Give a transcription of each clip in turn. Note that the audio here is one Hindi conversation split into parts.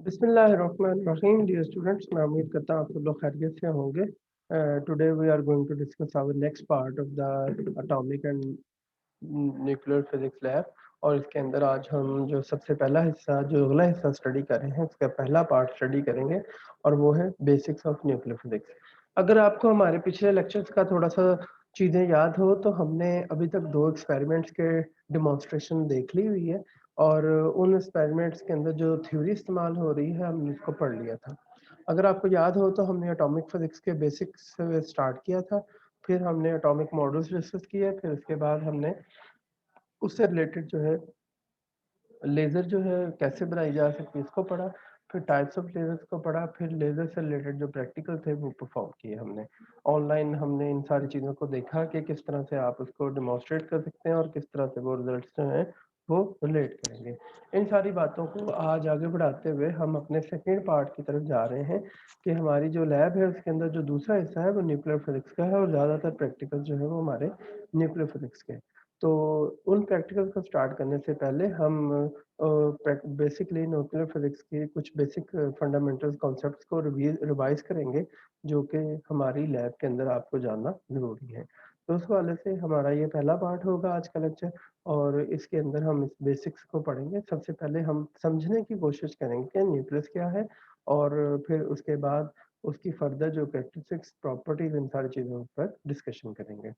बिस्मिल्लाहिर्रहमानिर्रहीम डियर स्टूडेंट्स, मैं उम्मीद करता हूँ आप सब लोग खैरियत से होंगे। Today we are going to discuss our next part of the atomic and nuclear physics lab. और इसके अंदर आज हम जो सबसे पहला हिस्सा जो अगला हिस्सा स्टडी कर रहे हैं उसका पहला पार्ट स्टडी करेंगे और वो है बेसिक्स ऑफ न्यूक्लियर फिजिक्स। अगर आपको हमारे पिछले लेक्चर्स का थोड़ा सा चीज़ें याद हो तो हमने अभी तक दो एक्सपेरिमेंट्स के डिमॉन्स्ट्रेशन देख ली हुई है और उन एक्सपेरिमेंट्स के अंदर जो थ्योरी इस्तेमाल हो रही है हमने उसको पढ़ लिया था। अगर आपको याद हो तो हमने एटॉमिक फिजिक्स के बेसिक्स से स्टार्ट किया था, फिर हमने एटॉमिक मॉडल्स डिस्कस किए, फिर उसके बाद हमने उससे रिलेटेड जो है लेज़र जो है कैसे बनाई जा सकती है इसको पढ़ा, फिर टाइप्स ऑफ लेज़र्स को पढ़ा, फिर लेज़र से रिलेटेड जो प्रैक्टिकल थे वो परफॉर्म किए हमने। ऑनलाइन हमने इन सारी चीज़ों को देखा कि किस तरह से आप उसको डेमोंस्ट्रेट कर सकते हैं और किस तरह से वो रिजल्ट्स जो हैं वो रिलेट करेंगे। इन सारी बातों को आज आगे बढ़ाते हुए हम अपने सेकेंड पार्ट की तरफ जा रहे हैं कि हमारी जो लैब है उसके अंदर जो दूसरा हिस्सा है वो न्यूक्लियर फिजिक्स का है और ज़्यादातर प्रैक्टिकल जो है वो हमारे न्यूक्लियर फिजिक्स के हैं। तो उन प्रैक्टिकल को स्टार्ट करने से पहले हम बेसिकली न्यूक्लियर फिजिक्स के कुछ बेसिक फंडामेंटल कॉन्सेप्ट्स को रिवाइज करेंगे जो कि हमारी लैब के अंदर आपको जानना ज़रूरी है। तो उस हवाले से हमारा ये पहला पार्ट होगा आज का लेक्चर और इसके अंदर हम इस बेसिक्स को पढ़ेंगे। सबसे पहले हम समझने की कोशिश करेंगे कि न्यूक्लियस क्या है और फिर उसके बाद उसकी फर्दर जो कैरेक्टरिस्टिक्स प्रॉपर्टीज इन सारी चीज़ों पर डिस्कशन करेंगे।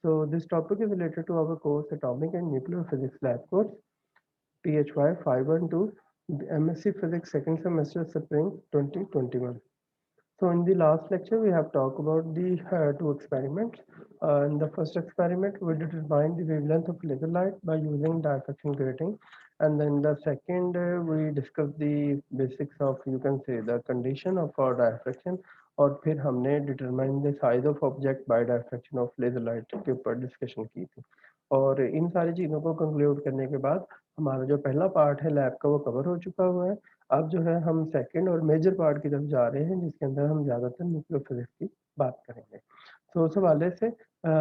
So this topic is related to our course Atomic and Nuclear Physics Lab course PHY 512 MSc Physics second semester Spring 2021. So in the last lecture, we have talked about the two experiments. In the first experiment, we determined the wavelength of laser light by using diffraction grating. And then the second, we discussed the basics of, you can say, the condition of our diffraction. और फिर हमने determine the size of object by diffraction of laser light के ऊपर डिस्कशन की थी। और इन सारी चीज़ों को कंक्लूड करने के बाद हमारा जो पहला पार्ट है लैब का वो कवर हो चुका हुआ है। अब जो है हम सेकंड और मेजर पार्ट की तरफ जा रहे हैं जिसके अंदर हम ज़्यादातर न्यूक्लियर फिजिक्स की बात करेंगे। तो उस हवाले से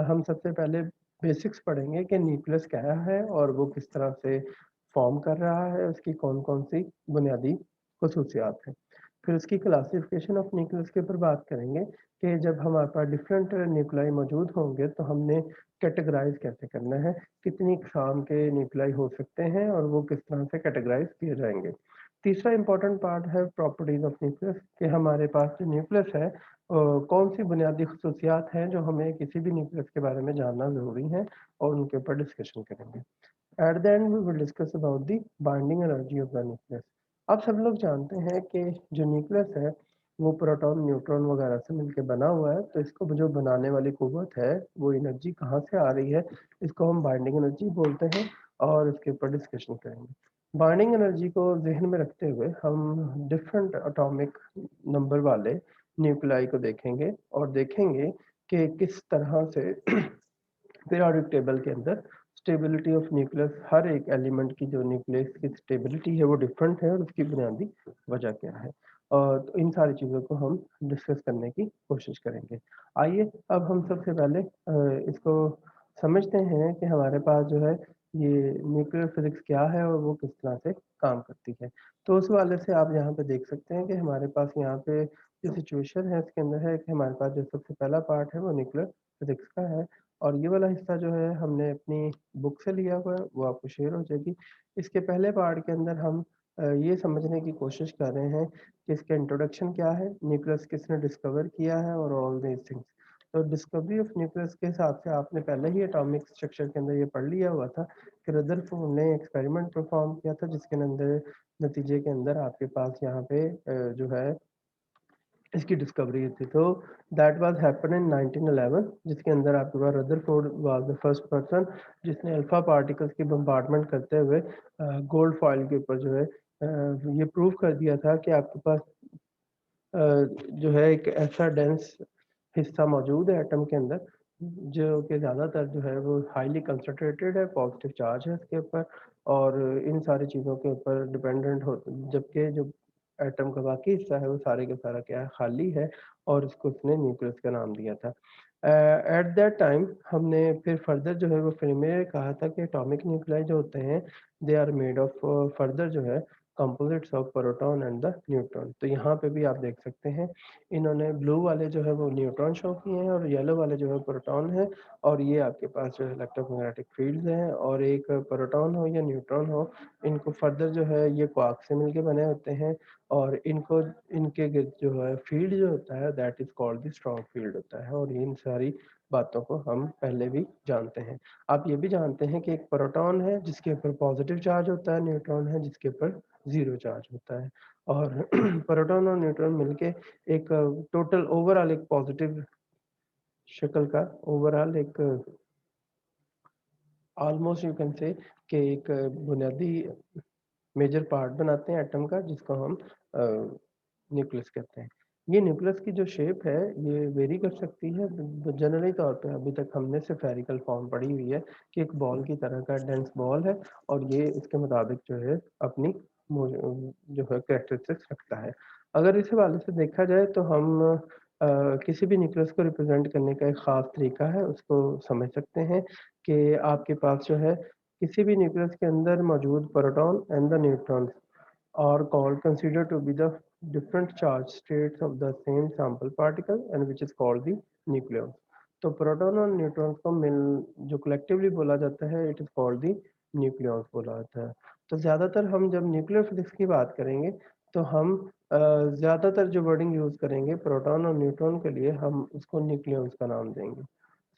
हम सबसे पहले बेसिक्स पढ़ेंगे कि न्यूक्लियस क्या है और वो किस तरह से फॉर्म कर रहा है, उसकी कौन कौन सी बुनियादी खसूसियात हैं। फिर उसकी क्लासिफिकेशन ऑफ न्यूक्लियस के ऊपर बात करेंगे कि जब हमारे पास डिफरेंट न्यूक्लाई मौजूद होंगे तो हमने कैटेगराइज कैसे करना है, कितनी इकसाम के न्यूक्लाई हो सकते हैं और वो किस तरह से कैटेगराइज किए जाएंगे। तीसरा इंपॉर्टेंट पार्ट है प्रॉपर्टीज ऑफ न्यूक्लियस कि हमारे पास जो न्यूक्लियस है कौन सी बुनियादी खसूसियात हैं जो हमें किसी भी न्यूक्लियस के बारे में जानना ज़रूरी है और उनके ऊपर डिस्कशन करेंगे। At the end we will discuss about the binding energy of the nucleus. आप सब लोग जानते हैं कि जो न्यूक्लियस है वो प्रोटॉन न्यूट्रॉन वगैरह से मिलकर बना हुआ है, तो इसको जो बनाने वाली कुव्वत है वो एनर्जी कहाँ से आ रही है, इसको हम बाइंडिंग एनर्जी बोलते हैं और इसके ऊपर डिस्कशन करेंगे। बाइंडिंग एनर्जी को जहन में रखते हुए हम डिफरेंट एटॉमिक नंबर वाले न्यूक्लियाई को देखेंगे और देखेंगे कि किस तरह से पीरियोडिक टेबल के अंदर स्टेबिलिटी ऑफ न्यूक्लियस हर एक एलिमेंट की जो न्यूक्लियस की स्टेबिलिटी है वो डिफरेंट है और उसकी बुनियादी वजह क्या है। और तो इन सारी चीज़ों को हम डिस्कस करने की कोशिश करेंगे। आइए अब हम सबसे पहले इसको समझते हैं कि हमारे पास जो है ये न्यूक्लियर फिजिक्स क्या है और वो किस तरह से काम करती है। तो उस वाले से आप यहाँ पे देख सकते हैं कि हमारे पास यहाँ पे जो सिचुएशन है इसके अंदर है कि हमारे पास जो सबसे पहला पार्ट है वो न्यूक्लियर फिजिक्स का है और ये वाला हिस्सा जो है हमने अपनी बुक से लिया हुआ है वो आपको शेयर हो जाएगी। इसके पहले पार्ट के अंदर हम ये समझने की कोशिश कर रहे हैं कि इसका इंट्रोडक्शन क्या है, न्यूक्लियस किसने डिस्कवर किया है और ऑल दीज थिंग्स। तो डिस्कवरी ऑफ न्यूक्लियस के हिसाब से आपने पहले ही एटॉमिक स्ट्रक्चर के अंदर ये पढ़ लिया हुआ था कि रदरफोर्ड ने एक्सपेरिमेंट परफॉर्म किया था जिसके अंदर नतीजे के अंदर आपके पास यहाँ पे जो है इसकी डिस्कवरी हुई थी। तो दैट वाज हैपन इन 1911 जिसके अंदर आपके पास Rutherford was the first person जिसने अल्फा पार्टिकल्स की बम्बार्डमेंट करते हुए गोल्ड फॉइल के ऊपर जो है ये प्रूव कर दिया था कि आपके पास जो है एक ऐसा डेंस हिस्सा मौजूद है एटम के अंदर जो कि ज़्यादातर जो है वो हाईली कंसंट्रेटेड है, पॉजिटिव चार्ज है इसके ऊपर और इन सारी चीज़ों के ऊपर डिपेंडेंट हो, जबकि जो एटम का बाकी हिस्सा है वो सारे का सारा क्या है, खाली है और इसको उसने न्यूक्लियस का नाम दिया था। एट दैट टाइम हमने फिर फर्दर जो है वो फिर में कहा था कि एटॉमिक न्यूक्लियाई जो होते हैं they are made of further जो है composites of proton and the neutron. तो यहाँ पे भी आप देख सकते हैं इन्होंने ब्लू वाले जो है वो न्यूट्रॉन शो किए हैं और येलो वाले जो है प्रोटॉन है, और ये आपके पास जो है इलेक्ट्रोमैग्नेटिक फील्ड्स हैं। और एक प्रोटॉन हो या न्यूट्रॉन हो, इनको फर्दर जो है ये क्वार्क से मिलके बने होते हैं, और इनको इनके जो है फील्ड जो होता है that is called the strong field होता है। और इन सारी बातों को हम पहले भी जानते हैं। आप ये भी जानते हैं कि एक प्रोटॉन है जिसके ऊपर पॉजिटिव चार्ज होता है, न्यूट्रॉन है जिसके ऊपर जीरो चार्ज होता है। और प्रोटॉन और न्यूट्रॉन मिलके एक टोटल ओवरऑल एक पॉजिटिव शक्ल का ओवरऑल एक ऑलमोस्ट यू कैन से कि एक बुनियादी मेजर पार्ट बनाते हैं एटम का, जिसको हम न्यूक्लियस कहते हैं। ये न्यूक्लियस की जो शेप है ये वेरी कर सकती है। जनरली तौर पे अभी तक हमने स्फेरिकल फॉर्म पढ़ी हुई है कि एक बॉल की तरह का डेंस बॉल है, और ये इसके मुताबिक जो है अपनी जो है कैरेक्टरिस्टिक्स रखता है। अगर इस हवाले से देखा जाए तो हम किसी भी न्यूक्लियस को रिप्रेजेंट करने का एक ख़ास तरीका है, उसको समझ सकते हैं कि आपके पास जो है किसी भी न्यूक्लियस के अंदर मौजूद proton and the neutron are called considered to be the different charge states of the same sample particle and which is called the nucleus। तो प्रोटॉन और न्यूट्रॉन को मिल जो कलेक्टिवली बोला जाता है it is called the nucleus बोला जाता है। तो ज़्यादातर हम जब न्यूक्लियर फिजिक्स की बात करेंगे तो हम ज़्यादातर जो वर्डिंग यूज़ करेंगे प्रोटॉन और न्यूट्रॉन के लिए हम उसको न्यूक्लियस का नाम देंगे।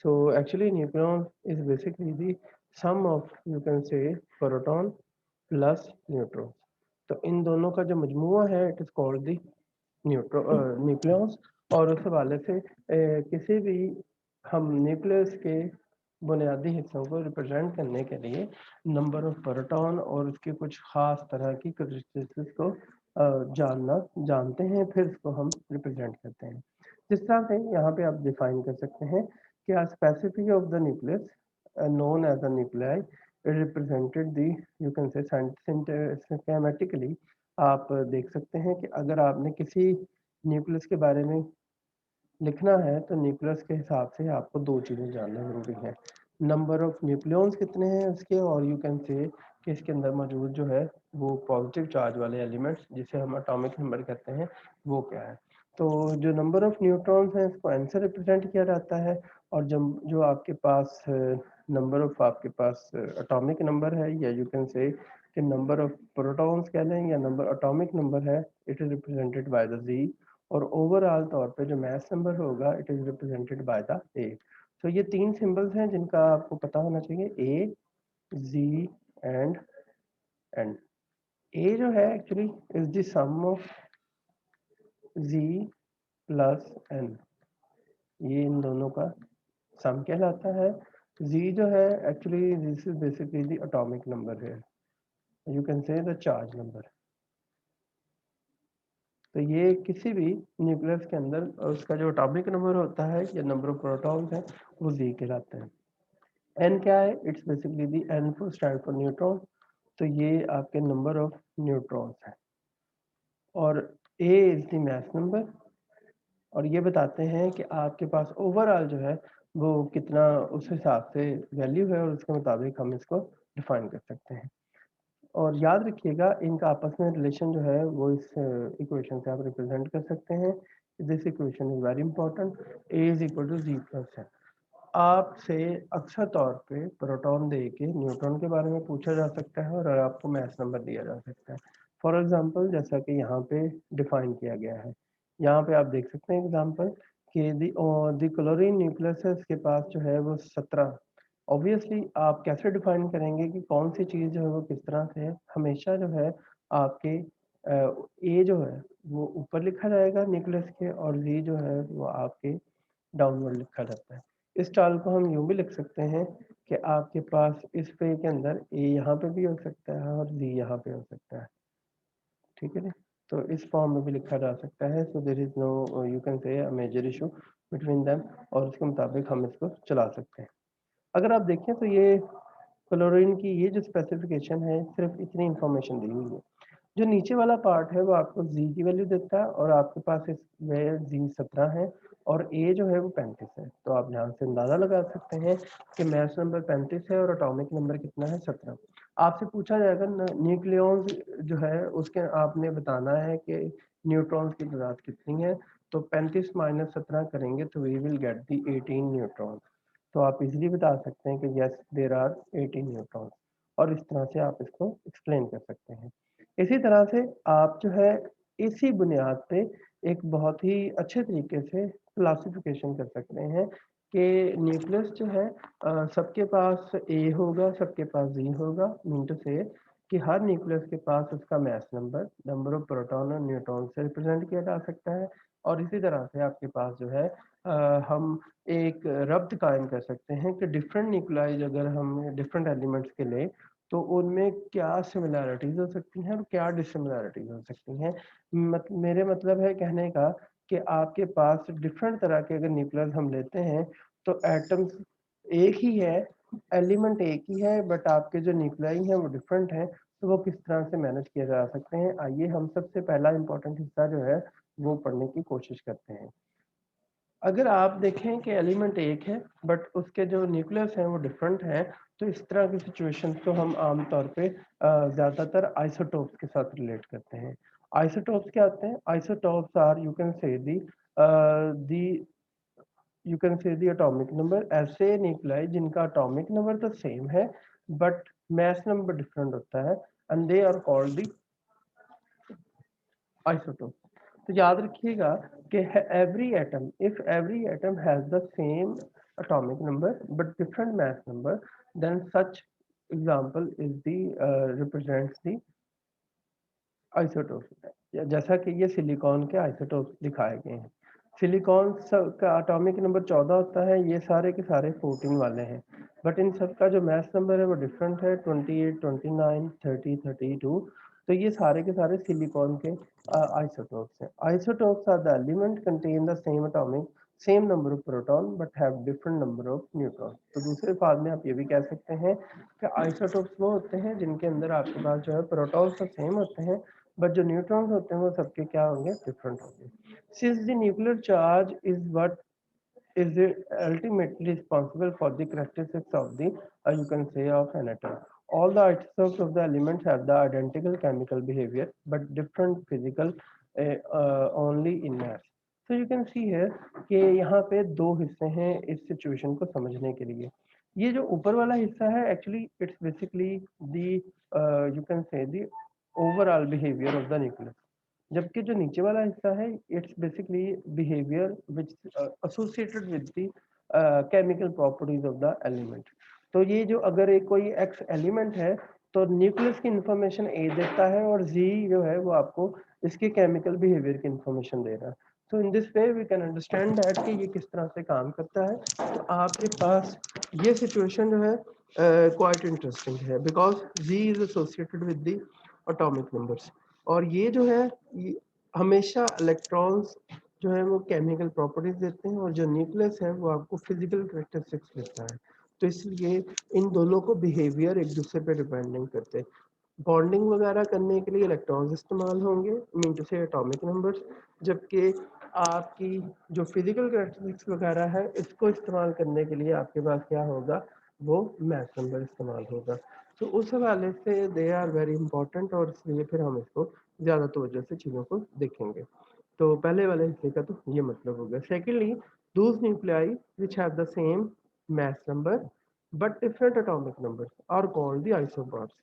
So actually nucleus is basically the sum of you can say proton plus neutron. तो इन दोनों का जो मजमूआ है it is called the nucleus. और उस हवाले से किसी भी हम न्यूक्लियस के बुनियादी हिस्सों को रिप्रेजेंट करने के लिए नंबर ऑफ प्रोटॉन और उसके कुछ खास तरह की कैरेक्टरिस्टिक्स को जानते हैं, फिर इसको हम रिप्रेजेंट करते हैं। जिस तरह से यहाँ पे आप डिफाइन कर सकते हैं कि a specificity of the nucleus known as the nuclei it represented the you can say schematically। आप देख सकते हैं कि अगर आपने किसी न्यूक्लियस के बारे में लिखना है तो न्यूक्लियस के हिसाब से आपको दो चीज़ें जानना जरूरी है, नंबर ऑफ न्यूक्लियॉन्स कितने हैं उसके, और यू कैन से कि इसके अंदर मौजूद जो है वो पॉजिटिव चार्ज वाले एलिमेंट्स जिसे हम एटॉमिक नंबर कहते हैं वो क्या है। तो जो नंबर ऑफ न्यूट्रॉन्स हैं इसको एन से रिप्रेजेंट किया जाता है, और जब जो आपके पास नंबर ऑफ आपके पास एटॉमिक नंबर है या यू कैन से कि नंबर ऑफ प्रोटॉन्स कह लें या नंबर एटॉमिक नंबर है it is represented by the Z. और ओवरऑल तौर पे जो मैथ नंबर होगा it is represented by the A. तो ये तीन सिंबल्स हैं जिनका आपको पता होना चाहिए, ए जी एंड एन। ए जो है actually is the sum of Z plus N, ये इन दोनों का सम कहलाता है। जी जो है actually this is basically the atomic number है, you can say the charge number. तो ये किसी भी न्यूक्लियस के अंदर उसका जो एटॉमिक नंबर होता है या नंबर ऑफ प्रोटॉन्स है वो जी कहलाते हैं। एन क्या है, it's basically the N for stand for neutron. तो ये आपके नंबर ऑफ न्यूट्रॉन्स है, और A is the mass number, और ये बताते हैं कि आपके पास ओवरऑल जो है वो कितना उस हिसाब से वैल्यू है, और उसके मुताबिक हम इसको डिफाइन कर सकते हैं। और याद रखिएगा इनका आपस में रिलेशन जो है वो इस इक्वेशन से आप रिप्रेजेंट कर सकते हैं। This equation is very important, A is equal to Z plus N. आपसे अक्सर तौर पे प्रोटॉन दे के न्यूट्रॉन के बारे में पूछा जा सकता है और आपको मैथ नंबर दिया जा सकता है। फॉर एग्जांपल जैसा कि यहाँ पे डिफाइन किया गया है, यहाँ पे आप देख सकते हैं एग्जांपल कि दी क्लोरीन न्यूक्लियस है इसके पास जो है वो 17। ऑब्वियसली आप कैसे डिफाइन करेंगे कि कौन सी चीज़ जो है वो किस तरह से है, हमेशा जो है आपके ए जो है वो ऊपर लिखा जाएगा न्यूक्लियस के, और जी जो है वो आपके डाउनवर्ड लिखा जाता है। इस चाल को हम यूं भी लिख सकते हैं कि आपके पास इस पे के अंदर ए यहाँ पे भी हो सकता है और जी यहाँ पे हो सकता है, ठीक है ना। तो इस फॉर्म में भी लिखा जा सकता है। So there is no you can say major issue between them, और उसके मुताबिक हम इसको चला सकते हैं। अगर आप देखें तो ये क्लोरीन की ये जो स्पेसिफिकेशन है सिर्फ इतनी इंफॉर्मेशन दी हुई है। जो नीचे वाला पार्ट है वो आपको जी की वैल्यू देता है, और आपके पास इसमें जी 17 है और ए जो है वो 35 है। तो आप यहाँ से अंदाजा लगा सकते हैं कि मैच नंबर 35 है और एटॉमिक नंबर कितना है 17। आपसे पूछा जाएगा न्यूक्लियॉन्स जो है उसके आपने बताना है कि न्यूट्रॉन्स की तादाद कितनी है। तो 35 माइनस 17 करेंगे तो we will get the 18 neutron. तो आप इजीली बता सकते हैं कि यस देयर आर 18 न्यूट्रॉन, और इस तरह से आप इसको एक्सप्लेन कर सकते हैं। इसी तरह से आप जो है इसी बुनियाद पे एक बहुत ही अच्छे तरीके से क्लासिफिकेशन कर सकते हैं कि न्यूक्लियस जो है सबके पास ए होगा, सबके पास जी होगा। मीन टू से कि हर न्यूक्लियस के पास उसका mass number, number of proton और न्यूट्रॉन से रिप्रेजेंट किया जा सकता है। और इसी तरह से आपके पास जो है हम एक रब्त कायम कर सकते हैं कि डिफरेंट न्यूक्लाई अगर हम डिफरेंट एलिमेंट्स के लिए, तो उनमें क्या सिमिलैरिटीज हो सकती हैं और क्या डिसिमिलैरिटीज हो सकती हैं। मेरे मतलब है कहने का कि आपके पास डिफरेंट तरह के अगर न्यूक्लियस हम लेते हैं तो एटम्स एक ही है, एलिमेंट एक ही है, बट आपके जो न्यूक्लियाई हैं वो डिफरेंट हैं। तो वो किस तरह से मैनेज किया जा सकते हैं, आइए हम सबसे पहला इंपॉर्टेंट हिस्सा जो है वो पढ़ने की कोशिश करते हैं। अगर आप देखें कि एलिमेंट एक है बट उसके जो न्यूक्लियस हैं वो डिफरेंट हैं, तो इस तरह की सिचुएशन को हम आमतौर पे ज़्यादातर आइसोटोप्स के साथ रिलेट करते हैं। आइसोटोप्स क्या होते हैं? Isotopes are the you can say the atomic number, ऐसे न्यूक्लाई जिनका एटॉमिक नंबर तो सेम है बट मास नंबर डिफरेंट होता है, and they are called the isotope. तो याद रखिएगा कि every atom has the same atomic number but different mass number, then such example is the represents the isotope. जैसा कि ये सिलिकॉन के आइसोटोप दिखाए गए हैं। सिलिकॉन का एटॉमिक नंबर 14 होता है, ये सारे के सारे 14 वाले हैं, बट इन सब का जो मास नंबर है वो डिफरेंट है, 28, 29, 30, 32। तो ये सारे के सारे सिलिकॉन के आइसोटोप्स हैं। Isotopes are the element contain the same atomic same number of proton but have different number of neutron. तो दूसरे पार्ट में आप ये भी कह सकते हैं कि आइसोटोप्स वो होते हैं जिनके अंदर आपके पास जो है प्रोटॉन्स तो सेम होते हैं बट जो न्यूट्रॉन्स होते हैं वो सबके क्या होंगे, डिफरेंट होंगे। Since the nuclear charge is what is ultimately responsible for the characteristics of the you can say of an atom. All the isotopes of the elements have the identical chemical behavior but different physical only in mass. So you can see here कि यहाँ पे दो हिस्से हैं इस सिचुएशन को समझने के लिए। ये जो ऊपर वाला हिस्सा है actually it's basically the you can say the overall behaviour of the nucleus, जबकि जो नीचे वाला हिस्सा है it's basically behaviour which associated with the chemical properties of the element. तो ये जो अगर एक कोई एक्स एलिमेंट है तो न्यूक्लियस की इंफॉर्मेशन ए देता है और जी जो है वो आपको इसके केमिकल बिहेवियर की इंफॉर्मेशन दे रहा है। तो in this way we can understand that कि ये किस तरह से काम करता है। तो आपके पास ये सिचुएशन जो है क्वाइट इंटरेस्टिंग है because Z is associated with the atomic numbers, और ये जो है ये हमेशा इलेक्ट्रॉन्स जो है वो केमिकल प्रॉपर्टीज देते हैं और जो न्यूक्लियस है वो आपको फिजिकल कैरेक्टरिस्टिक्स देता है। तो इसलिए इन दोनों को बिहेवियर एक दूसरे पे डिपेंड नहीं करते। बॉन्डिंग वगैरह करने के लिए इलेक्ट्रॉन्स इस्तेमाल होंगे, मीन टू से एटॉमिक नंबर्स, जबकि आपकी जो फिजिकल कैरेक्टरिस्टिक्स वगैरह है इसको इस्तेमाल करने के लिए आपके पास क्या होगा, वो मास नंबर इस्तेमाल होगा। तो उस हवाले से दे आर वेरी इंपॉर्टेंट, और इसलिए फिर हम इसको ज़्यादा तवज्जो से चीज़ों को देखेंगे। तो पहले वाले हिस्से का तो ये मतलब हो गया। Secondly, those nuclei which have the same mass number but different atomic number are called the isotopes.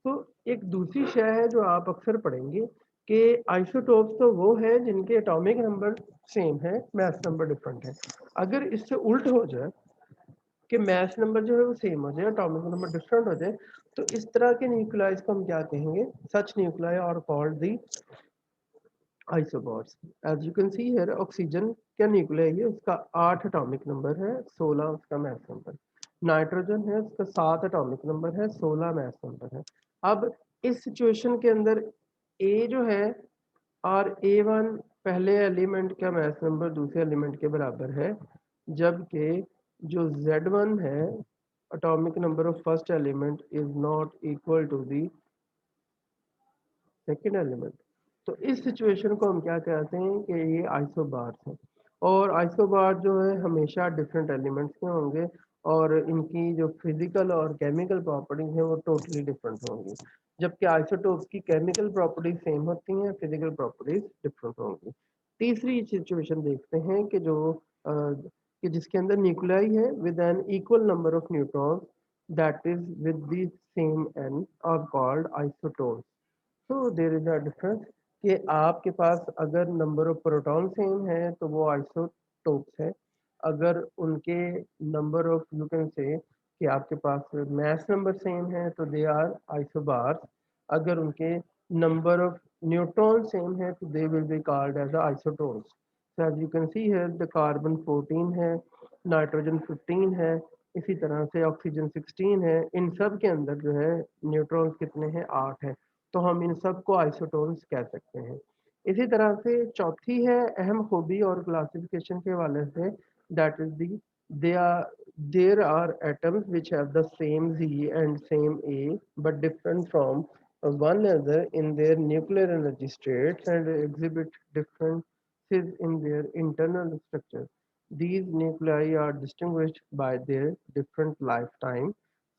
तो एक दूसरी शय है जो आप अक्सर पढ़ेंगे कि आइसोटोप्स तो वो है जिनके एटॉमिक नंबर सेम है, मास नंबर डिफरेंट है। अगर इससे उल्ट हो जाए कि मास नंबर जो है वो सेम हो जाए, एटॉमिक नंबर डिफरेंट हो जाए, तो इस तरह के न्यूक्लियाइज को हम क्या कहेंगे, such nuclei are called the isobars. As you can see here oxygen क्या न्यूक्लियाई है, उसका 8 एटॉमिक नंबर है, 16 उसका मास नंबर। नाइट्रोजन है, उसका 7 एटॉमिक नंबर है, 16 मास नंबर है। अब इस सिचुएशन के अंदर ए जो है और A1 पहले एलिमेंट का मास नंबर दूसरे एलिमेंट के बराबर है, जबकि जो Z1 है atomic number of first element is not equal to the second element. तो इस सिचुएशन को हम क्या कहते हैं कि ये आइसोबार्स है, और आइसोबार जो है हमेशा डिफरेंट एलिमेंट्स के होंगे और इनकी जो फिजिकल और केमिकल प्रॉपर्टीज हैं वो टोटली डिफरेंट होंगी। जबकि आइसोटोप की केमिकल प्रॉपर्टीज सेम होती हैं, फिजिकल प्रॉपर्टीज डिफरेंट होंगी। तीसरी सिचुएशन देखते हैं कि जो कि जिसके अंदर न्यूक्लियाई है with N equal number of neutron that is with the same N are called isotones. तो देयर इज अ डिफरेंस कि आपके पास अगर नंबर ऑफ प्रोटॉन सेम है तो वो आइसोटोप्स है। अगर उनके number of you can say कि आपके पास मैस नंबर सेम है तो दे आर आइसोबार्स। अगर उनके नंबर ऑफ न्यूट्रॉन सेम है तो they will be called as isotones. so as you can see here the carbon 14 है, नाइट्रोजन 15 है, इसी तरह से ऑक्सीजन 16 है। इन सब के अंदर जो है न्यूट्रॉन्स कितने हैं, 8 है। तो हम इन सब को आइसोटोन्स कह सकते हैं। इसी तरह से चौथी है अहम खूबी और क्लासिफिकेशन के हवाले से, that is the they are there are atoms which have the same Z and same A but different from one another in their nuclear energy states and exhibit differences in their internal structure. These nuclei are distinguished by their different lifetime.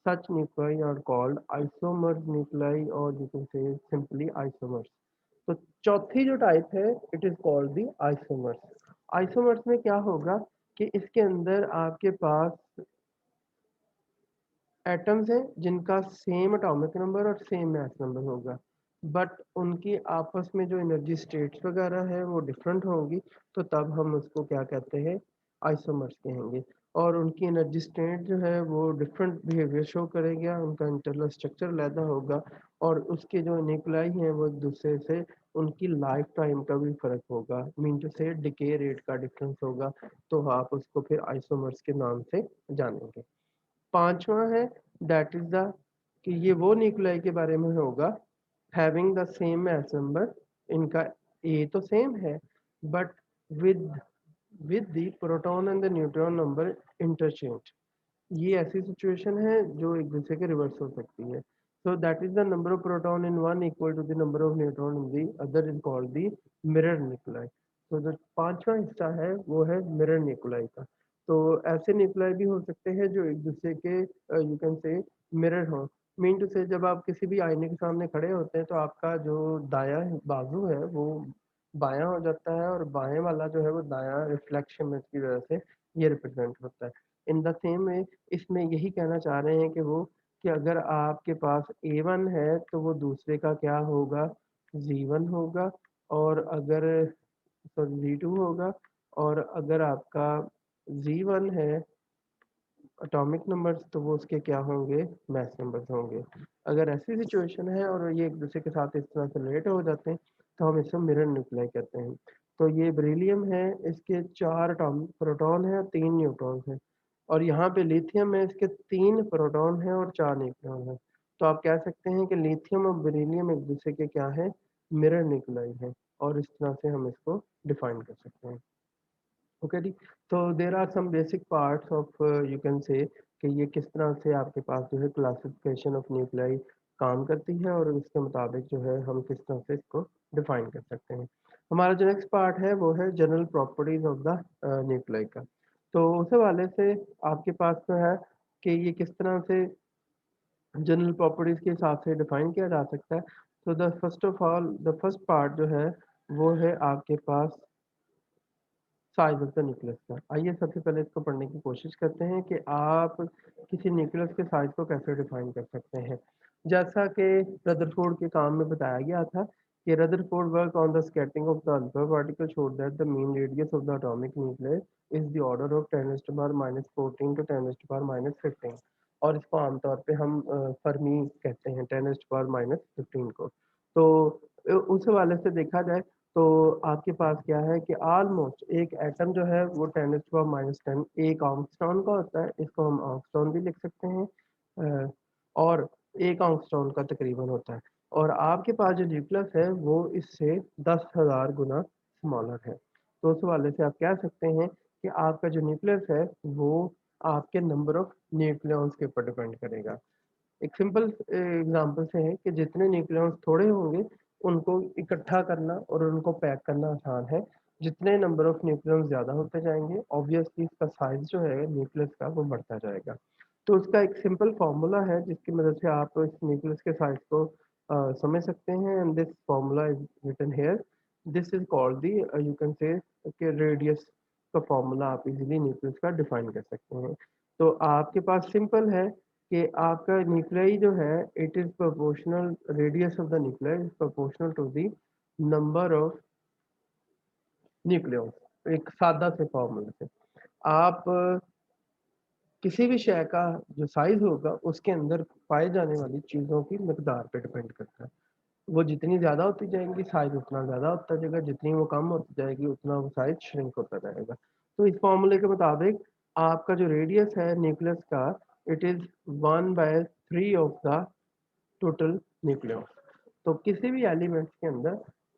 Such nuclei are called isomers nuclei or you can say simply isomers. तो चौथी जो टाइप है it is called the isomers. Isomers में क्या होगा कि इसके अंदर आपके पास एटम्स हैं जिनका सेम एटॉमिक नंबर और सेम मास नंबर होगा, बट उनकी आपस में जो एनर्जी स्टेट्स वगैरह है वो डिफरेंट होगी। तो तब हम उसको क्या कहते हैं, आइसोमर्स कहेंगे। और उनकी एनर्जी स्टेट जो है वो डिफरेंट बिहेवियर शो करेगा, उनका इंटरनल स्ट्रक्चर अलग होगा और उसके जो न्यूक्लियाई हैं वो एक दूसरे से उनकी लाइफ टाइम का भी फर्क होगा, मीन टू से डिके रेट का डिफरेंस होगा। तो आप उसको फिर आइसोमर्स के नाम से जानेंगे। पांचवा है दैट इज द कि ये वो न्यूक्लियाई के बारे में होगा having the same mass number. इनका ए तो सेम है but with the proton and the neutron number interchange. ये ऐसी सिचुएशन है जो एक दूसरे के रिवर्स हो सकती है। So that is the number of proton in one equal to the number of neutron in the other is called the mirror nuclei. तो जो पांचवा हिस्सा है वो है मिरर न्यूक्लियाई का। तो ऐसे न्यूक्लियाई भी हो सकते हैं जो एक दूसरे के यू कैन से मिरर हो। मीन टू से जब आप किसी भी आईने के सामने खड़े होते हैं तो आपका जो दायां बाजू है वो बायां हो जाता है और बाएं वाला जो है वो दायां रिफ्लेक्शन की वजह से ये रिप्रेजेंट होता है। इन द सेम वे इसमें यही कहना चाह रहे हैं कि वो कि अगर आपके पास A1 है तो वो दूसरे का क्या होगा, Z1 होगा। और अगर सॉरी Z2 होगा। और अगर आपका Z1 है एटॉमिक नंबर्स तो वो उसके क्या होंगे, मैस नंबर्स होंगे। अगर ऐसी सिचुएशन है और ये एक दूसरे के साथ इस तरह से रिलेट हो जाते हैं तो हम इसे मिरर न्यूक्लियाई कहते हैं। तो ये बेरिलियम है, इसके 4 एटॉमिक प्रोटॉन है और 3 न्यूट्रॉन है। और यहाँ पे लिथियम है, इसके 3 प्रोटॉन है और 4 न्यूट्रॉन है। तो आप कह सकते हैं कि लिथियम और बेरिलियम एक दूसरे के क्या है, मिरर न्यूक्लियाई है। और इस तरह से हम इसको डिफाइन कर सकते हैं। ओके जी। तो there are some basic parts of you can say कि ये किस तरह से आपके पास जो है क्लासिफिकेशन ऑफ न्यूक्लियाई काम करती है और उसके मुताबिक जो है हम किस तरह से इसको डिफाइन कर सकते हैं। हमारा जो नेक्स्ट पार्ट है वो है general properties of the nuclei का। तो उस हवाले से आपके पास जो है कि ये किस तरह से जनरल प्रॉपर्टीज के हिसाब से डिफाइन किया जा सकता है। तो the first of all the first part जो है वो है आपके पास साइज ऑफ द न्यूक्लियस का। आइए सबसे पहले इसको पढ़ने की कोशिश करते हैं कि आप किसी न्यूक्लियस के साइज को कैसे डिफाइन कर सकते हैं। जैसा कि रदरफोर्ड के काम में बताया गया था कि Rutherford work on the scattering of the alpha particle showed that the mean radius of the atomic nucleus is the order of 10⁻⁻14 to 10⁻⁻15। और इसको आमतौर पे हम फर्मी कहते हैं 10⁻⁻15 को। तो उस हवाले से देखा जाए तो आपके पास क्या है कि ऑलमोस्ट एक एटम जो है वो 10⁻⁻10 एक आर्मस्ट्रॉन का होता है। इसको हम आर्मस्ट्रॉन भी लिख सकते हैं। और एक आर्मस्ट्रॉन का तकरीबन होता है। और आपके पास जो न्यूक्लियस है वो इससे 10,000 गुना स्मॉलर है। तो उस हवाले से आप कह सकते हैं कि आपका जो न्यूक्लियस है वो आपके नंबर ऑफ न्यूक्लियॉन्स के ऊपर डिपेंड करेगा। एक सिंपल एग्जांपल से है कि जितने न्यूक्लियॉन्स थोड़े होंगे उनको इकट्ठा करना और उनको पैक करना आसान है। जितने नंबर ऑफ न्यूक्लियॉन्स ज़्यादा होते जाएंगे ऑब्वियसली इसका साइज जो है न्यूक्लियस का वो बढ़ता जाएगा। तो उसका एक सिंपल फार्मूला है जिसकी मदद से आप इस न्यूक्लियस के साइज को समझ सकते हैं, and this formula is written here. This is called the you can say कि रेडियस का फार्मूला आप इजीली न्यूक्लियस का डिफाइन कर सकते हैं। तो आपके पास सिंपल है कि आपका न्यूक्लियाई जो है it is proportional, radius of the nuclear is proportional to the number of nucleus. एक सादा से फॉर्मूले से आप किसी भी शय का जो साइज होगा उसके अंदर पाए जाने वाली चीज़ों की मकदार पे डिपेंड करता है। वो जितनी ज़्यादा होती जाएंगी साइज उतना ज़्यादा होता जाएगा, जितनी वो कम होती जाएगी उतना वो साइज श्रिंक होता जाएगा। तो इस फॉर्मूले के मुताबिक आपका जो रेडियस है न्यूक्लियस का it is 1/3 of the total nucleus. तो किसी भी एलिमेंट्स के अंदर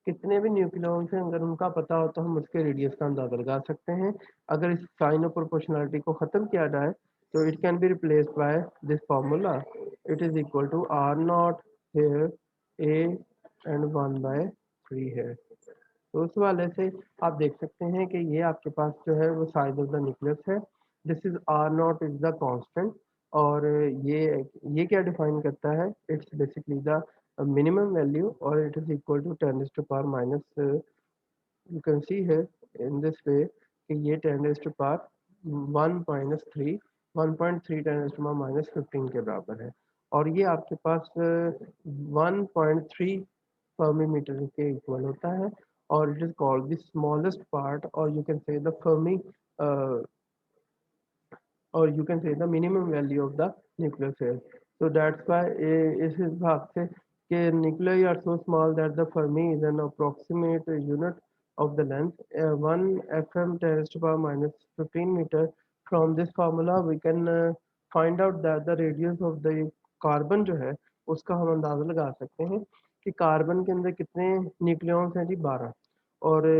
कितने भी न्यूक्लियॉन्स हैं अगर उनका पता हो तो हम उसके रेडियस का अंदाजा लगा सकते हैं। अगर इस साइन ऑफ प्रोपोर्शनलिटी को ख़त्म किया जाए तो it can be replaced by this formula, it is equal to R naught here A and 1/3 है। तो उस वाले से आप देख सकते हैं कि ये आपके पास जो है वो साइज ऑफ द न्यूक्लियस है। This is R naught is the constant, और ये क्या डिफाइन करता है, it's basically the minimum value और it is equal to 10⁻⁻, you can see है इन दिस वे कि ये 10⁻1 - 3 1.3 10⁻⁻15 के बराबर है। और ये आपके पास 1.3 फर्मी मीटर के इक्वल होता है, और it is called the smallest part, और you can say the fermi, or you can say the minimum value of the nuclear cell. So that's why इस हिसाब से कि nuclei are so small that the Fermi is an approximate unit of the length. 1 fm 10⁻⁻15 meter. From this formula we can find out that the radius of the carbon जो है उसका हम अंदाज़ा लगा सकते हैं कि कार्बन के अंदर कितने न्यूक्लियॉन्स हैं जी 12। और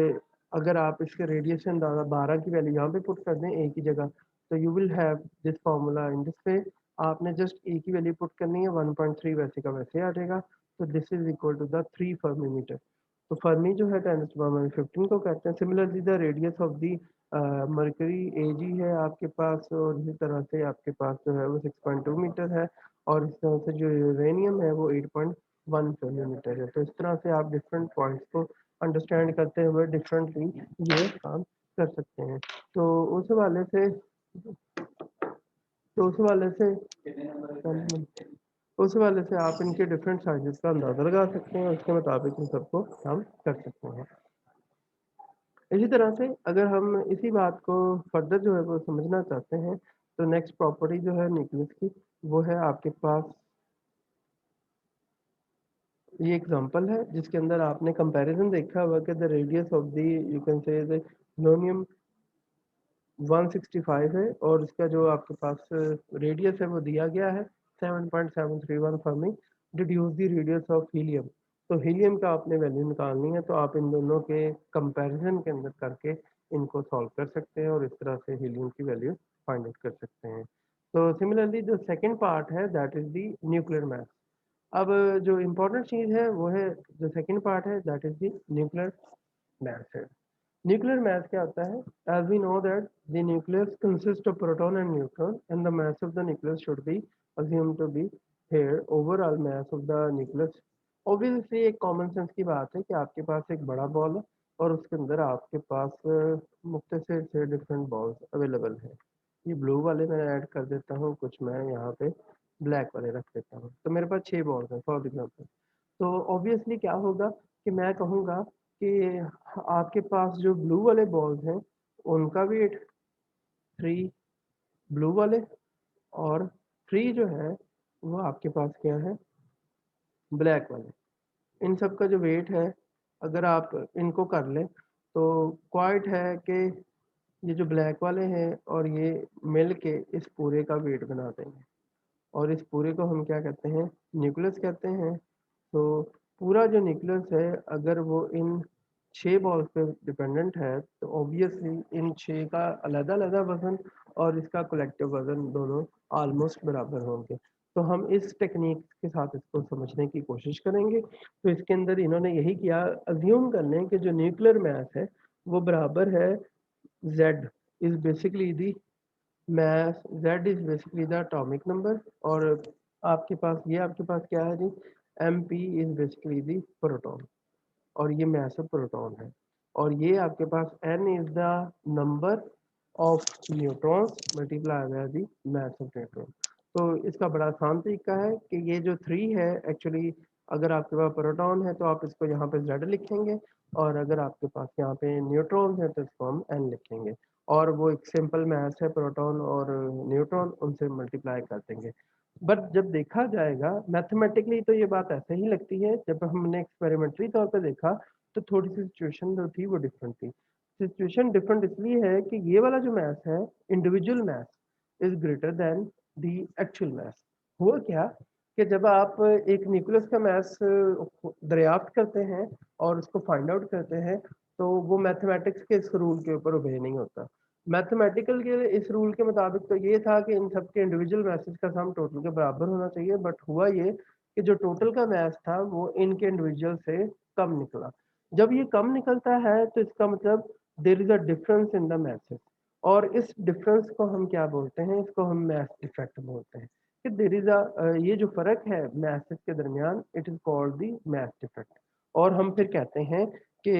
अगर आप इसके रेडियस से अंदाज़ा 12 की वैल्यू यहाँ पे पुट कर दें एक ही जगह, तो you will have this formula in this वे। आपने जस्ट ए की वैल्यू पुट करनी है, 1.3 वैसे का वैसे आ जाएगा। तो this is equal to the 3 fermi metre. तो फर्मी जो है 10⁻15 को कहते हैं। Similarly the radius of the mercury A G है आपके पास, और इसी तरह से आपके पास जो है वो 6.2 मीटर है, और इस तरह से जो यूरेनियम है वो 8.1 फर्मी मीटर है। तो इस तरह से आप डिफरेंट पॉइंट्स को अंडरस्टैंड करते हुए डिफरेंटली ये काम कर सकते हैं। तो उस हवाले से तो उस वाले से उस वाले से आप इनके डिफरेंट साइजेस का अंदाज़ा लगा सकते हैं, उसके मुताबिक इन सबको हम कर सकते हैं। इसी तरह से अगर हम इसी बात को फर्दर जो है वो समझना चाहते हैं तो नेक्स्ट प्रॉपर्टी जो है न्यूक्लियस की वो है आपके पास ये एग्जांपल है जिसके अंदर आपने कंपैरिजन देखा हुआ कि the radius of the you can say the uranium 165 है, और इसका जो आपके पास रेडियस है वो दिया गया है 7.731 Fermi. Deduce the radius of helium. तो हीलियम का आपने वैल्यू निकालनी है, तो आप इन दोनों के कंपैरिजन के अंदर करके इनको सॉल्व कर सकते हैं और इस तरह से हीलियम की वैल्यू फाइंड आउट कर सकते हैं। तो सिमिलरली जो सेकेंड पार्ट है that is the nuclear mass. अब जो इम्पोर्टेंट चीज़ है वो है जो सेकेंड पार्ट है that is the nuclear mass है। Nuclear mass क्या होता है? As we know that the nucleus consists of proton and neutron, and the mass of the nucleus should be assumed to be here overall mass of the nucleus. Obviously एक कॉमन सेंस की बात है कि आपके पास एक बड़ा बॉल है और उसके अंदर आपके पास मुख्तलिफ से डिफरेंट बॉल्स अवेलेबल हैं। ये ब्लू वाले मैं ऐड कर देता हूँ, कुछ मैं यहाँ पे ब्लैक वाले रख देता हूँ, तो मेरे पास 6 बॉल्स हैं फॉर एग्जाम्पल। तो ऑब्वियसली क्या होगा कि मैं कहूँगा कि आपके पास जो ब्लू वाले बॉल्स हैं उनका वेट 3 ब्लू वाले, और 3 जो है वो आपके पास क्या है ब्लैक वाले। इन सब का जो वेट है अगर आप इनको कर लें तो क्वाइट है कि ये जो ब्लैक वाले हैं और ये मिल के इस पूरे का वेट बना देंगे, और इस पूरे को हम क्या कहते हैं न्यूक्लियस कहते हैं। तो पूरा जो न्यूक्लियस है अगर वो इन 6 बॉल्स पे डिपेंडेंट है तो ऑब्वियसली इन 6 का अलग अलग वजन और इसका कलेक्टिव वजन दोनों ऑलमोस्ट बराबर होंगे। तो हम इस टेक्निक के साथ इसको समझने की कोशिश करेंगे। तो इसके अंदर इन्होंने यही किया, अज्यूम कर लें कि जो न्यूक्लियर मास है वो बराबर है z is basically the mass, z is basically the atomic number, और आपके पास क्या है जी, mp is basically the proton, और ये mass ऑफ प्रोटॉन है, और ये आपके पास n is the number of neutrons multiply by the mass of neutron. तो इसका बड़ा आसान तरीका है कि ये जो 3 है एक्चुअली, अगर आपके पास प्रोटॉन है तो आप इसको यहाँ पे z लिखेंगे, और अगर आपके पास यहाँ पे न्यूट्रॉन है तो इसको हम n लिखेंगे, और वो एक सिंपल मैथ है, प्रोटॉन और न्यूट्रॉन उनसे मल्टीप्लाई कर देंगे। बट जब देखा जाएगा मैथमेटिकली तो ये बात ऐसे ही लगती है, जब हमने एक्सपेरिमेंटली तौर पे देखा तो थोड़ी सी सिचुएशन जो थी वो डिफरेंट थी। सिचुएशन डिफरेंट इसलिए है कि ये वाला जो मैथ है, individual math is greater than the actual math. हुआ क्या कि जब आप एक न्यूक्लियस का मैथ दरियाफ्त करते हैं और उसको फाइंड आउट करते हैं, तो वो मैथमेटिक्स के इस रूल के ऊपर ओबे नहीं होता। मैथमेटिकल के इस रूल के मुताबिक तो ये था कि इन सबके इंडिविजुअल मैसेज का सम टोटल के बराबर होना चाहिए, बट हुआ ये कि जो टोटल का मैथ था वो इनके इंडिविजुअल से कम निकला। जब ये कम निकलता है तो इसका मतलब there is a difference in the message, और इस डिफरेंस को हम क्या बोलते हैं, इसको हम मैथ डिफेक्ट बोलते हैं, कि देर इज अ ये जो फर्क है मैसेज के दरमियान, it is called the math defect. और हम फिर कहते हैं कि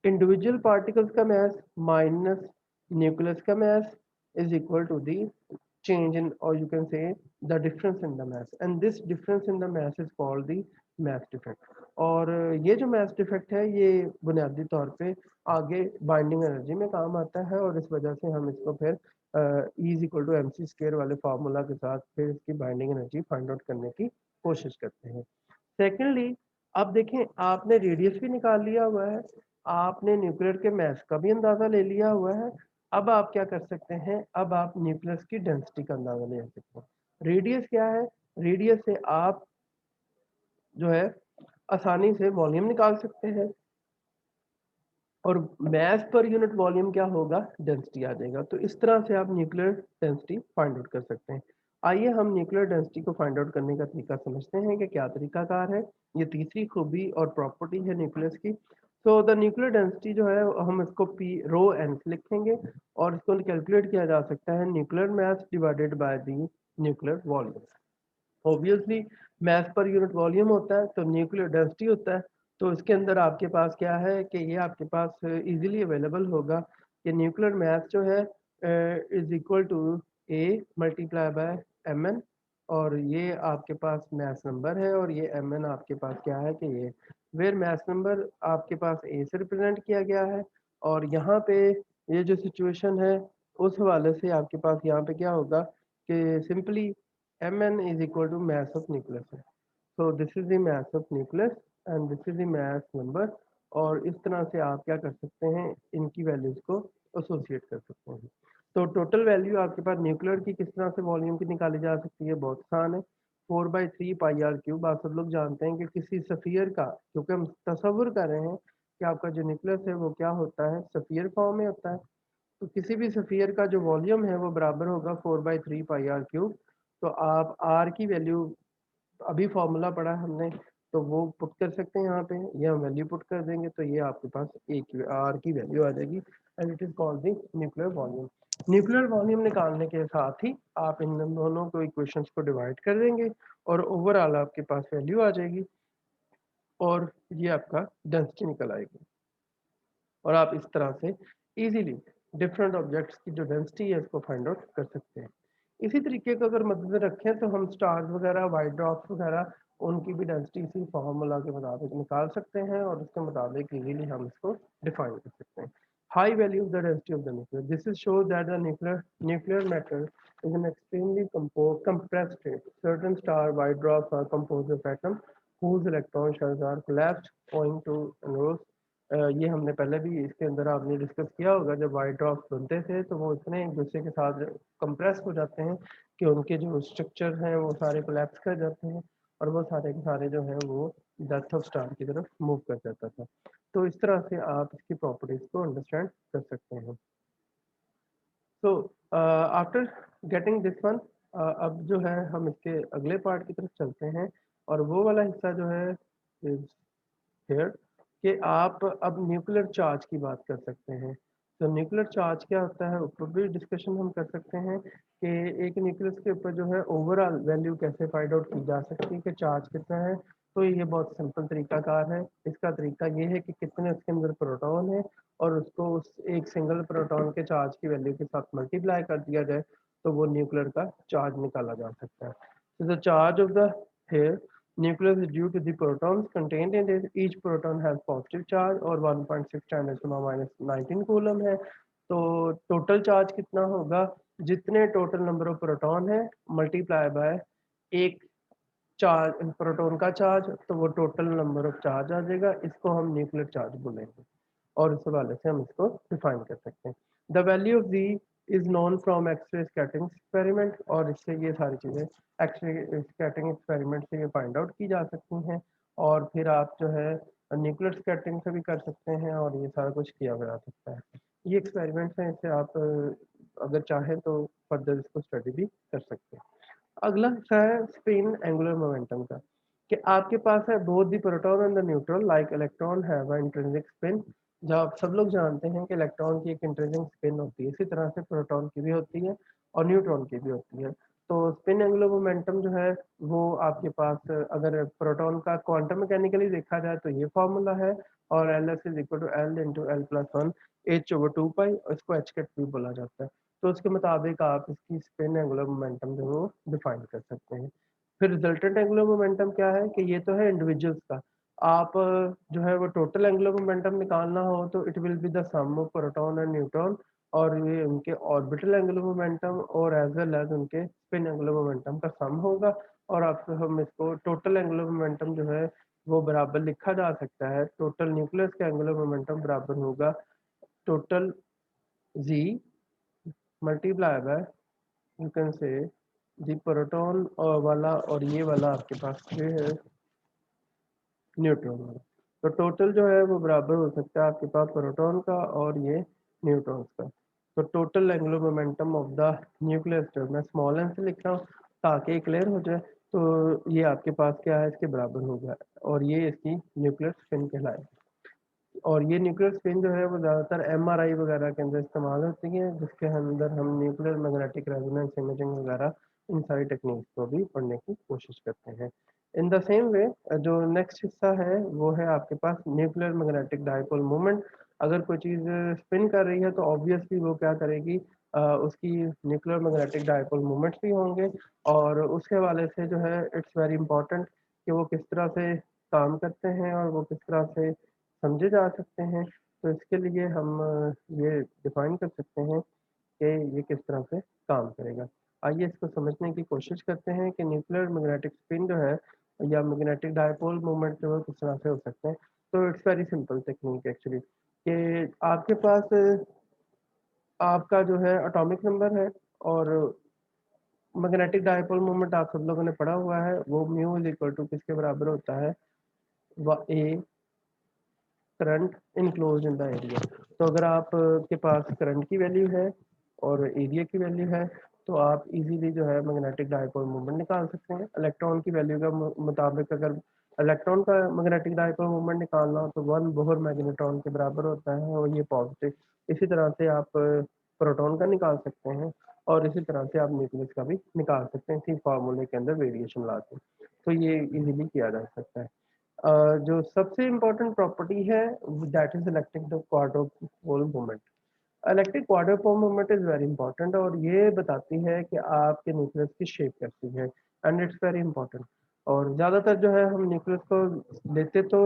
इंडिविजुअल पार्टिकल्स का मास माइनस न्यूक्लियस का मास is equal to the change in, or you can say the difference in the mass, and this difference in the mass is called the mass defect। और ये जो mass defect है ये बुनियादी तौर पे आगे बाइंडिंग एनर्जी में काम आता है, और इस वजह से हम इसको फिर is equal to M C square वाले फार्मूला के साथ फिर इसकी बाइंडिंग एनर्जी फाइंड आउट करने की कोशिश करते हैं। सेकेंडली, अब देखें आपने रेडियस भी निकाल लिया हुआ है, आपने न्यूक्लियर के मास का भी अंदाजा ले लिया हुआ है। अब आप क्या कर सकते हैं, अब आप न्यूक्लियस की डेंसिटी का अंदाजा ले सकते हैं। रेडियस क्या है, रेडियस से आप जो है आसानी से वॉल्यूम निकाल सकते हैं, और मास पर यूनिट वॉल्यूम क्या होगा, डेंसिटी आ जाएगा। तो इस तरह से आप न्यूक्लियर डेंसिटी फाइंड आउट कर सकते हैं। आइए हम न्यूक्लियर डेंसिटी को फाइंड आउट करने का तरीका समझते हैं कि क्या तरीकाकार है। ये तीसरी खूबी और प्रॉपर्टी है न्यूक्लियस की। तो द न्यूक्लियर डेंसिटी जो है हम इसको पी रो एन से लिखेंगे, और इसको कैलकुलेट किया जा सकता है nuclear mass divided by the nuclear volume. Obviously mass per unit volume होता है तो न्यूक्लियर डेंसिटी होता है, तो इसके अंदर आपके पास क्या है कि ये आपके पास इजीली अवेलेबल होगा कि न्यूक्लियर मास जो है is equal to A multiply by M N, और ये आपके पास मास नंबर है, और ये एम एन आपके पास क्या है कि ये वेयर मास नंबर आपके पास ए से रिप्रेजेंट किया गया है। और यहाँ पे ये जो सिचुएशन है उस हवाले से आपके पास यहाँ पे क्या होगा कि simply Mn is equal to mass of nucleus है। So this is the mass of nucleus and this is the mass number, और इस तरह से आप क्या कर सकते हैं, इनकी वैल्यूज को एसोसिएट कर सकते हैं। तो टोटल वैल्यू आपके पास न्यूक्लियर की किस तरह से वॉल्यूम की निकाली जा सकती है, बहुत आसान है। 4/3 पाई आर क्यूब। आप सब लोग जानते हैं कि किसी सफियर का, क्योंकि हम तस्वुर कर रहे हैं कि आपका जो न्यूक्लियस है वो क्या होता है, सफियर फॉर्म में होता है, तो किसी भी सफियर का जो वॉल्यूम है वो बराबर होगा 4/3 पाई आर क्यूब। तो आप आर की वैल्यू, अभी फॉर्मूला पढ़ा है हमने, तो वो पुट कर सकते हैं यहाँ पे, ये हम वैल्यू पुट कर देंगे तो ये आपके पास ए की आर की वैल्यू आ जाएगी, and it is called the nuclear volume. Nuclear volume निकालने के साथ ही आप इन दोनों को इक्वेशंस को डिवाइड कर देंगे, और ओवरऑल आपके पास वैल्यू आ जाएगी, और ये आपका डेंसिटी निकल आएगी। और आप इस तरह से इजीली डिफरेंट ऑब्जेक्ट्स की जो डेंसिटी है उसको फाइंड आउट कर सकते हैं। इसी तरीके को अगर मद्देनजर रखें तो हम स्टार्स वगैरह, वाइट ड्रॉप्स वगैरह, उनकी भी डेंसिटी इसी फार्मूला के मुताबिक निकाल सकते हैं, और उसके मुताबिक इजीली हम इसको डिफाइन कर सकते हैं। High value of the density of the nuclear, this is show that the nuclear matter is an extremely compressed state. Certain star white dwarfs are composed of atoms whose electron shells are collapsed owing to enormous। ये हमने पहले भी इसके अंदर आपने डिस्कस किया होगा, जब वाइट ड्रॉप्स बनते थे तो वो इतने एक दूसरे के साथ कंप्रेस हो जाते हैं कि उनके जो स्ट्रक्चर हैं वो सारे कोलैप्स कर जाते हैं, और वो सारे के सारे जो हैं वो डेथ ऑफ स्टार की तरफ मूव कर जाता था। तो इस तरह से आप इसकी प्रॉपर्टीज को अंडरस्टैंड कर सकते हैं। So after getting this one, अब जो है हम इसके अगले पार्ट की तरफ चलते हैं, और वो वाला हिस्सा जो है इज here। कि आप अब न्यूक्लियर चार्ज की बात कर सकते हैं। तो न्यूक्लियर चार्ज क्या होता है ऊपर भी डिस्कशन हम कर सकते हैं कि एक न्यूक्लियस के ऊपर जो है ओवरऑल वैल्यू कैसे फाइंड आउट की जा सकती है कि चार्ज कितना है। तो ये बहुत सिंपल तरीकाकार है। इसका तरीका ये है कि कितने उसके अंदर प्रोटॉन है और उसको उस एक सिंगल प्रोटॉन के चार्ज की वैल्यू के साथ मल्टीप्लाई कर दिया जाए तो वो न्यूक्लियर का चार्ज निकाला जा सकता है। तो the charge of the here nucleus is due to the protons contained in it. Each proton has positive charge और 1.6 10⁻⁻19 कूलम है। तो टोटल चार्ज कितना होगा जितने टोटल नंबर ऑफ प्रोटॉन है मल्टीप्लाई बाय एक चार्ज प्रोटॉन का चार्ज तो वो टोटल नंबर ऑफ चार्ज आ जाएगा। इसको हम न्यूक्लियर चार्ज बोलेंगे और इस हवाले से हम इसको डिफाइन कर सकते हैं। The value of Z is known from X ray scattering experiment और इससे ये सारी चीज़ें एक्सरे स्कैटरिंग एक्सपेरिमेंट से ये फाइंड आउट की जा सकती हैं। और फिर आप जो है न्यूक्लियर स्कैटरिंग से भी कर सकते हैं और ये सारा कुछ किया जा सकता है। ये एक्सपेरिमेंट्स हैं, इससे आप अगर चाहें तो फर्दर इसको स्टडी भी कर सकते हैं। अगला हिस्सा है स्पिन एंगुलर मोमेंटम का कि आपके पास है both the proton and the neutron like electron have a intrinsic spin. जब आप सब लोग जानते हैं कि इलेक्ट्रॉन की एक इंट्रिंसिक स्पिन होती है इसी तरह से प्रोटॉन की भी होती है और न्यूट्रॉन की भी होती है। तो स्पिन एंगुलर मोमेंटम जो है वो आपके पास अगर प्रोटॉन का क्वांटम मैकेनिकली देखा जाए तो ये फॉर्मूला है और L S is equal to L into L plus one H over two pi इसको एच कैट भी बोला जाता है। तो उसके मुताबिक आप इसकी स्पिन एंगुलर मोमेंटम जो है वो डिफाइन कर सकते हैं। फिर रिजल्टेंट एंगुलर मोमेंटम क्या है कि ये तो है इंडिविजुअल्स का। आप जो है वो टोटल एंगुलर मोमेंटम निकालना हो तो it will be the sum of proton and neutron और ये उनके ऑर्बिटल एंगुलर मोमेंटम और एज वेल एज उनके स्पिन एंगुलर मोमेंटम का सम होगा। और आप हम इसको टोटल एंगुलर मोमेंटम जो है वो बराबर लिखा जा सकता है टोटल न्यूक्लियस का एंगुलर मोमेंटम बराबर होगा total G multiply by you can say the proton और वाला और ये वाला आपके पास ये है न्यूट्रॉन वाला। तो टोटल जो है वो बराबर हो सकता है आपके पास प्रोटॉन का और ये न्यूट्रॉन्स का। तो total angular momentum of the nucleus जो मैं स्मॉल एन से लिख रहा हूँ ताकि क्लियर हो जाए। तो ये आपके पास क्या है इसके बराबर होगा और ये इसकी न्यूक्लियर स्पिन कहलाएगी। और ये न्यूक्लियर स्पिन जो है वो ज़्यादातर एमआरआई वगैरह के अंदर इस्तेमाल होती है जिसके अंदर हम न्यूक्लियर मैग्नेटिक रेजोनेंस इमेजिंग वगैरह इन सारी टेक्निक्स को भी पढ़ने की कोशिश करते हैं। इन द सेम वे जो नेक्स्ट हिस्सा है वो है आपके पास न्यूक्लियर मैग्नेटिक डाइपोल मोमेंट। अगर कोई चीज़ स्पिन कर रही है तो ऑब्वियसली वो क्या करेगी उसकी न्यूक्लियर मैग्नेटिक डाइपोल मोमेंट्स भी होंगे और उसके हवाले से जो है इट्स वेरी इंपॉर्टेंट कि वो किस तरह से काम करते हैं और वो किस तरह से समझे जा सकते हैं। तो इसके लिए हम ये डिफाइन कर सकते हैं कि ये किस तरह से काम करेगा। आइए इसको समझने की कोशिश करते हैं कि न्यूक्लियर मैग्नेटिक स्पिन जो है या मैग्नेटिक डायपोल मूवमेंट जो है किस तरह से हो सकते हैं। तो it's very simple technique actually कि आपके पास आपका जो है एटॉमिक नंबर है और मैग्नेटिक डायपोल मूवमेंट आप सब लोगों ने पढ़ा हुआ है वो म्यू इज इक्वल टू किसके बराबर होता है a current enclose in the area. तो अगर आप के पास करंट की वैल्यू है और एरिया की वैल्यू है तो आप इजीली जो है मैग्नेटिक डायपोल मूवमेंट निकाल सकते हैं। इलेक्ट्रॉन की वैल्यू का मुताबिक अगर इलेक्ट्रॉन का मैग्नेटिक डायपोल मूवमेंट निकालना हो तो वन बोहर मैग्नेट्रॉन के बराबर होता है और ये पॉजिटिव। इसी तरह से आप प्रोटॉन का निकाल सकते हैं और इसी तरह से आप न्यूक्लियस का भी निकाल सकते हैं इसी फार्मूले के अंदर वेरिएशन ला के। तो ये इजीली किया जा सकता है। जो सबसे इम्पोर्टेंट प्रॉपर्टी है that is electric quadrupole moment. Electric quadrupole moment is very important और ये बताती है कि आपके न्यूक्लियस की शेप कैसी है एंड इट्स वेरी इंपॉर्टेंट। और ज़्यादातर जो है हम न्यूक्लियस को लेते तो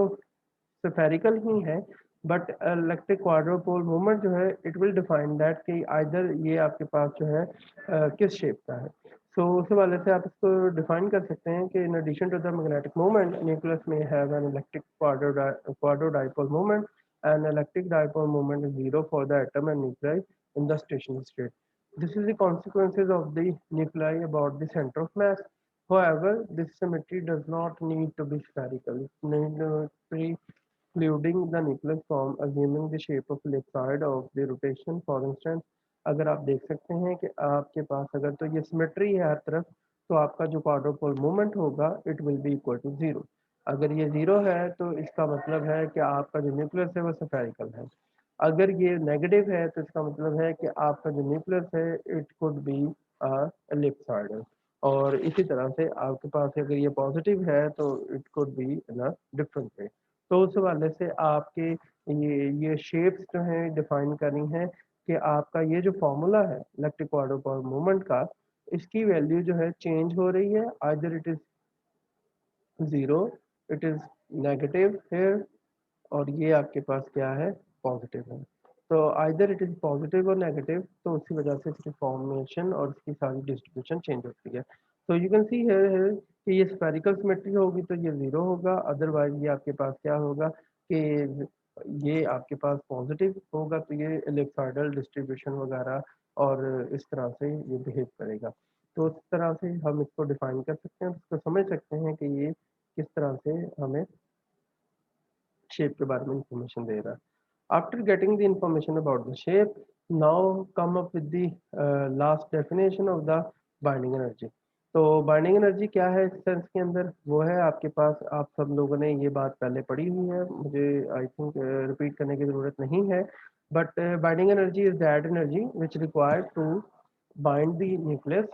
स्फेरिकल ही है बट इलेक्ट्रिक क्वाड्रोपोल मूवमेंट जो है इट विल डिफाइन दैट कि आइदर ये आपके पास जो है किस शेप का है। सो उस वाले से आप इसको डिफाइन कर सकते हैं कि in addition to the magnetic movement nucleus में have an electric quadrupole movement and electric dipole movement is zero for the atom and nuclei in the stationary state. This is the consequences of the nuclei about the center of mass. However, this symmetry does not need to be spherical. It need to be including the nucleus form assuming the shape of ellipsoid of the rotation for instance। अगर आप देख सकते हैं कि आपके पास अगर तो ये सिमेट्री है हर तरफ तो आपका जो क्वाड्रोपोल मूवमेंट होगा it will be equal to zero. अगर ये 0 है तो इसका मतलब है कि आपका जो न्यूक्लियस है वो स्फेरिकल है। अगर ये नेगेटिव है तो इसका मतलब है कि आपका जो न्यूक्लियस है इट कुड बी एलिप्सॉइडल। और इसी तरह से आपके पास अगर ये पॉजिटिव है तो it could be in a different way. तो उस हवाले से आपके ये शेप्स जो हैं डिफाइन करनी है कि आपका ये जो फॉर्मूला है इलेक्ट्रिक क्वाड्रोपोल मूवमेंट का, इसकी वैल्यू जो है चेंज हो रही है, either it is 0, it is negative here, और ये आपके पास क्या है, पॉजिटिव है। तो आइदर इट इज पॉजिटिव और नेगेटिव, तो उसी वजह से इसकी फॉर्मेशन और इसकी सारी डिस्ट्रीब्यूशन चेंज होती है। तो यू कैन सी हियर कि ये स्फेरिकल सिमेट्री होगी तो ये 0 होगा, अदरवाइज ये आपके पास क्या होगा कि ये आपके पास पॉजिटिव होगा तो ये एलिप्सॉइडल डिस्ट्रीब्यूशन वगैरह और इस तरह से ये बिहेव करेगा। तो इस तरह से हम इसको डिफाइन कर सकते हैं, इसको समझ सकते हैं कि ये किस तरह से हमें शेप के बारे में इंफॉर्मेशन दे रहा है। After getting the information about the shape, now come up with the last definition of the binding energy. तो बाइंडिंग एनर्जी क्या है इस सेंस के अंदर, वो है आपके पास, आप सब लोगों ने ये बात पहले पढ़ी हुई है, मुझे आई थिंक रिपीट करने की ज़रूरत नहीं है। But binding energy is that energy which required to bind the nucleus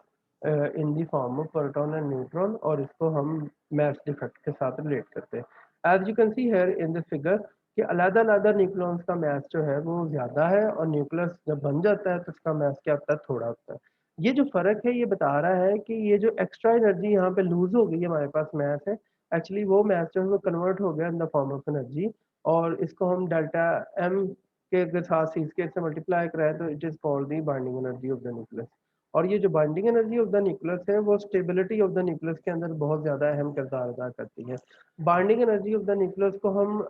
in the form of proton and neutron, और इसको हम मैस डिफेक्ट के साथ रिलेट करते हैं। As you can see here in this figure कि अलग-अलग न्यूक्लियॉन्स का मास जो है वो ज़्यादा है, और न्यूक्लियस जब बन जाता है तो उसका मास क्या होता है, थोड़ा होता है। ये जो फ़र्क है ये बता रहा है कि ये जो एक्स्ट्रा एनर्जी यहाँ पे लूज़ हो गई है हमारे पास मास है, एक्चुअली वो मास जो है वो कन्वर्ट हो गया इन द फॉर्म ऑफ एनर्जी, और इसको हम डेल्टा एम के साथ सी स्क्वायर से मल्टीप्लाई कराएं तो it is called the binding energy of the nucleus. और ये जो binding energy of the nucleus है वो स्टेबिलिटी ऑफ द न्यूक्लियस के अंदर बहुत ज़्यादा अहम किरदार अदा करती है। Binding energy of the nucleus को हम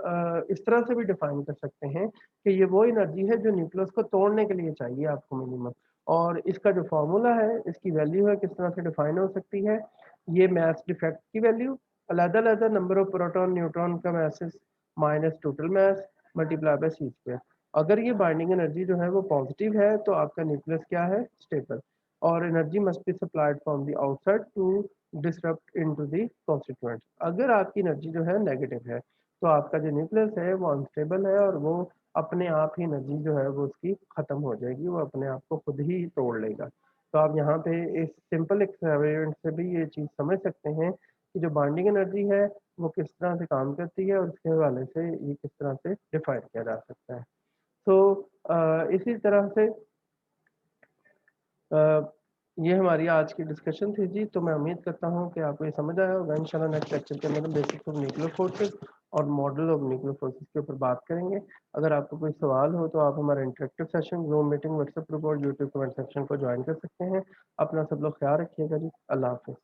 इस तरह से भी डिफाइन कर सकते हैं कि ये वो एनर्जी है जो न्यूक्लियस को तोड़ने के लिए चाहिए आपको मिनिमम, और इसका जो फॉर्मूला है, इसकी वैल्यू है किस तरह से डिफाइन हो सकती है, ये मास डिफेक्ट की वैल्यू, अलग-अलग नंबर ऑफ प्रोटॉन न्यूट्रॉन का masses minus total mass multiply by C square. अगर ये बाइंडिंग एनर्जी जो है वो पॉजिटिव है तो आपका न्यूक्लियस क्या है, स्टेबल, और energy must be supplied from the outside to disrupt into the constituent. अगर आपकी एनर्जी जो है नेगेटिव है तो आपका जो न्यूक्लियस है वो अनस्टेबल है, और वो अपने आप ही एनर्जी जो है वो उसकी खत्म हो जाएगी, वो अपने आप को खुद ही तोड़ लेगा। तो आप यहाँ पे इस सिंपल एक्सपेरिमेंट से भी ये चीज़ समझ सकते हैं कि जो बॉन्डिंग एनर्जी है वो किस तरह से काम करती है, और उसके हवाले से ये किस तरह से डिफाइन किया जा सकता है। तो इसी तरह से अ, ये हमारी आज की डिस्कशन थी जी। तो मैं उम्मीद करता हूँ कि आपको ये समझ आया होगा। इंशाल्लाह नेक्स्ट लेक्चर के अंदर हम बेसिक्स ऑफ न्यूक्लियर फोर्सेस और मॉडल ऑफ न्यूक्लियर फोर्सेस के ऊपर बात करेंगे। अगर आपको कोई सवाल हो तो आप हमारा interactive session, zoom meeting, WhatsApp group और यूट्यूब कमेंट सेक्शन को ज्वाइन कर सकते हैं। अपना सब लोग ख्याल रखिएगा जी। अल्लाह हाफिज़।